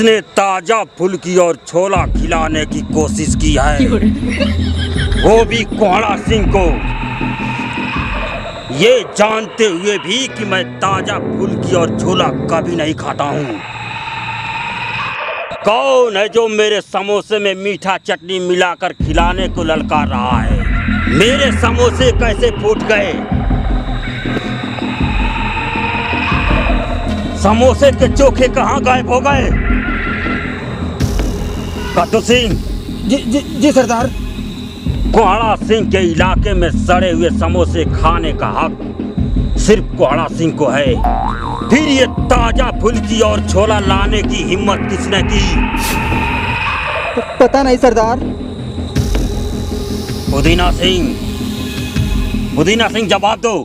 जिसने ताजा फुल्की और छोला खिलाने की कोशिश की है, वो भी कोहड़ा सिंह को, ये जानते हुए भी कि मैं ताजा फुल्की और छोला कभी नहीं खाता हूँ। कौन है जो मेरे समोसे में मीठा चटनी मिलाकर खिलाने को ललकार रहा है? मेरे समोसे कैसे फूट गए? समोसे के चोखे कहाँ गायब हो गए? कद्दू सिंह। जी सरदार। कोहड़ा सिंह के इलाके में सड़े हुए समोसे खाने का हक सिर्फ कोहड़ा सिंह को है। फिर ये ताजा फुल्की और छोला लाने की हिम्मत किसने की? पता नहीं सरदार। पुदीना सिंह जवाब दो।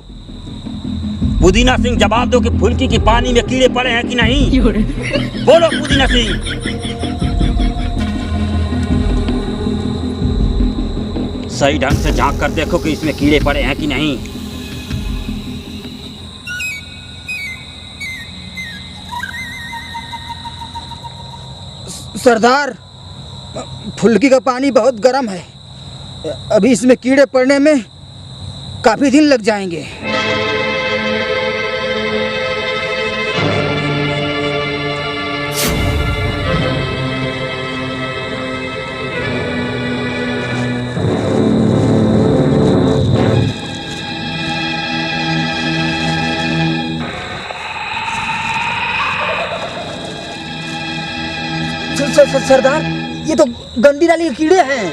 पुदीना सिंह जवाब दो कि फुल्की की पानी में कीड़े पड़े हैं कि नहीं? बोलो पुदीना सिंह। सही ढंग से झांक कर देखो कि इसमें कीड़े पड़े हैं कि नहीं। सरदार, फुल्की का पानी बहुत गर्म है, अभी इसमें कीड़े पड़ने में काफी दिन लग जाएंगे। सरदार, ये तो गंदी नाली के कीड़े हैं।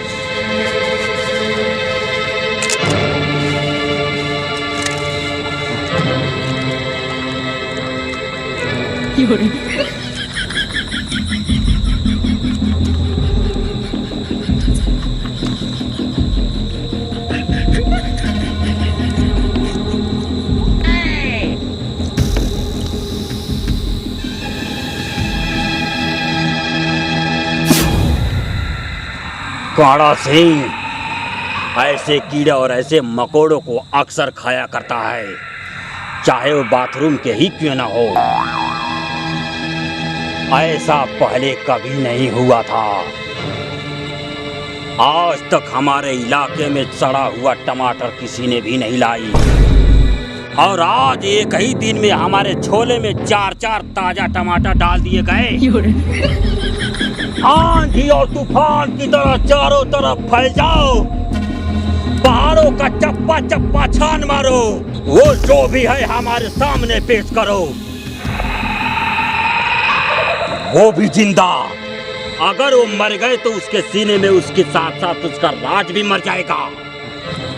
कोहड़ा सिंह ऐसे कीड़े और ऐसे मकोड़ों को अक्सर खाया करता है, चाहे वो बाथरूम के ही क्यों ना हो। ऐसा पहले कभी नहीं हुआ था। आज तक हमारे इलाके में सड़ा हुआ टमाटर किसी ने भी नहीं लाई, और आज एक ही दिन में हमारे छोले में 4-4 ताजा टमाटर डाल दिए गए। आंधी और तूफान की तरह चारों तरफ फैल जाओ, पहाड़ों का चप्पा चप्पा छान मारो, वो जो भी है हमारे सामने पेश करो, वो भी जिंदा। अगर वो मर गए तो उसके सीने में उसके साथ साथ उसका राज भी मर जाएगा।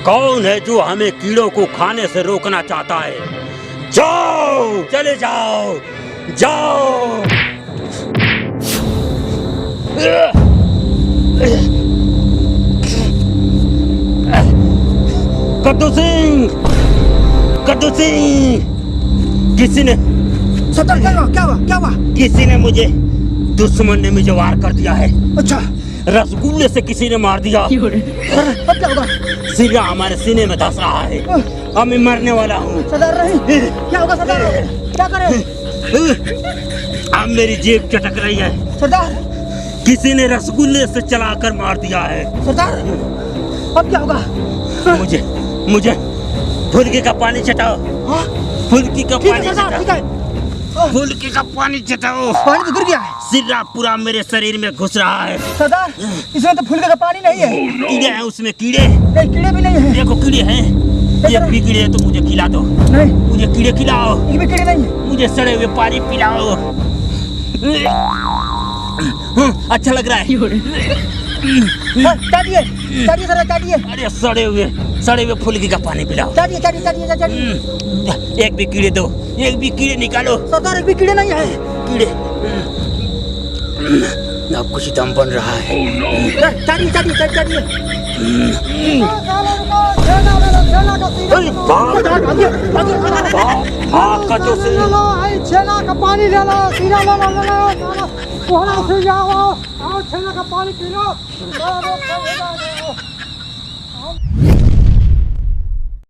कौन है जो हमें कीड़ों को खाने से रोकना चाहता है? जाओ, चले जाओ, जाओ। कद्दू सिंह, किसी ने सरदार, क्या हुआ? किसी ने मुझे, दुश्मन ने मुझे वार कर दिया है। अच्छा, रसगुल्ले से किसी ने मार दिया। अब क्या होगा? सिरा हमारे सीने में धंस रहा है, अब मैं मरने वाला हूँ। सरदार नहीं, क्या होगा सरदार? क्या करें? अब मेरी जेब चटक रही है। सरदार, किसी ने रसगुल्ले से चलाकर मार दिया है। सरदार, अब क्या होगा? मुझे फुल्की का पानी चटाओ। फुल्की का पानी चटाओ। फुल्की का पानी चटाओ। पानी तो गिर गया है। सिरा पूरा मेरे शरीर में घुस रहा है। सरदार, इसमें तो फुल्की का पानी नहीं है। कीड़े हैं उसमें, कीड़े। नहीं, कीड़े भी नहीं है। देखो कीड़े हैं, एक भी कीड़े है तो मुझे खिला दो। नहीं, मुझे कीड़े खिलाओ। एक भी कीड़े नहीं है। मुझे सड़े हुए पानी पिलाओ। अच्छा लग रहा है। चाटिए सरदार, चाटिए। अरे सड़े हुए फुल्की का पानी पिलाओ। चाटिए। एक भी कीड़े दो, एक भी कीड़े निकालो। सरदार, एक भी कीड़े नहीं है। कीड़े, अब कुछ दम बन रहा है। चाटिए। छेना का पानी ले लो, सीधा लो, कोहड़ा से जाओ, और छेना का पानी पी लो।